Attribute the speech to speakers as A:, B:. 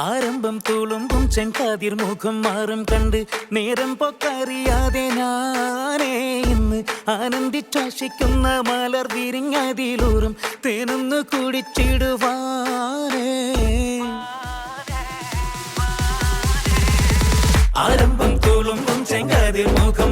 A: ആരംഭം തുളുമ്പും ചെങ്കാതിർ മുഖം മാറും കണ്ട് നേരം പൊക്കറിയാതെ ഞാനേ ഇന്ന് ആനന്ദിച്ചാശിക്കുന്ന മലർ വിരിഞ്ഞതിലൂറും തേനൊന്ന് കുടിച്ചിടുവാനേ. ആരംഭം തുളുമ്പും ചെങ്കാതിർ മുഖം